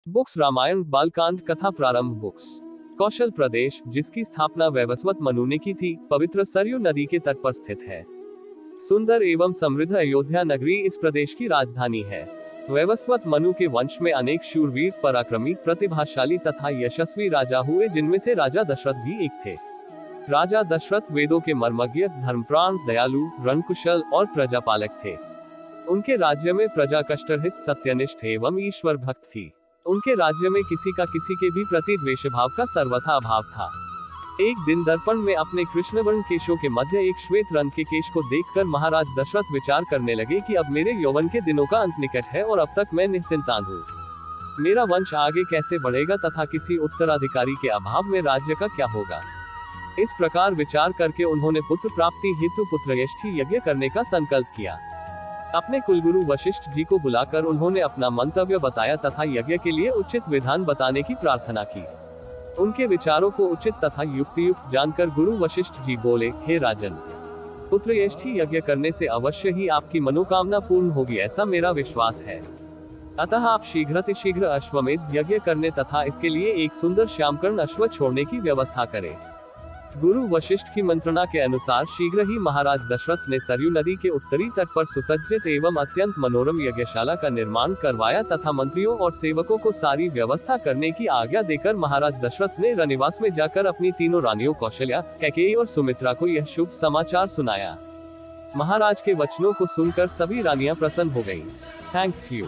Books Ramayan Balkand कथा प्रारंभ books. कौशल प्रदेश, जिसकी स्थापना वैवस्वत मनु ने की थी, पवित्र सरयू नदी के तट पर स्थित है। सुंदर एवं समृद्ध अयोध्या नगरी इस प्रदेश की राजधानी है। वैवस्वत मनु के वंश में अनेक शूरवीर, पराक्रमी, प्रतिभाशाली तथा यशस्वी राजा हुए, जिनमें से राजा दशरथ भी एक थे। राजा दशरथ वेदों के मर्मज्ञ, धर्मप्राण, दयालु, रणकुशल और प्रजापालक थे। उनके राज्य में प्रजा कष्टरहित, सत्यनिष्ठ एवं ईश्वर भक्त थी। उनके राज्य में किसी का किसी के भी प्रति द्वेषभाव का सर्वथा अभाव था। एक दिन दर्पण में अपने कृष्णवर्ण केशों के मध्य एक श्वेत रंग के केश को देखकर महाराज दशरथ विचार करने लगे कि अब मेरे यौवन के दिनों का अंत निकट है और अब तक मैं निश्चिंतान हूँ। मेरा वंश आगे कैसे बढ़ेगा तथा किसी उत्तराधिकारी के अभाव में राज्य का क्या होगा। इस प्रकार विचार करके उन्होंने पुत्र प्राप्ति हेतु पुत्रयष्टि यज्ञ करने का संकल्प किया। अपने कुलगुरु वशिष्ठ जी को बुलाकर उन्होंने अपना मंतव्य बताया तथा यज्ञ के लिए उचित विधान बताने की प्रार्थना की। उनके विचारों को उचित तथा युक्तियुक्त जानकर गुरु वशिष्ठ जी बोले, हे राजन, पुत्रयष्टि यज्ञ करने से अवश्य ही आपकी मनोकामना पूर्ण होगी, ऐसा मेरा विश्वास है। अतः आप शीघ्र अश्वमेध यज्ञ करने तथा इसके लिए एक सुंदर श्यामकर्ण अश्व छोड़ने की व्यवस्था करें। गुरु वशिष्ठ की मंत्रणा के अनुसार शीघ्र ही महाराज दशरथ ने सरयू नदी के उत्तरी तट पर सुसज्जित एवं अत्यंत मनोरम यज्ञशाला का निर्माण करवाया तथा मंत्रियों और सेवकों को सारी व्यवस्था करने की आज्ञा देकर महाराज दशरथ ने रनिवास में जाकर अपनी तीनों रानियों कौशल्या, कैकेयी और सुमित्रा को यह शुभ समाचार सुनाया। महाराज के वचनों को सुनकर सभी रानियां प्रसन्न हो गईं। Thanks you.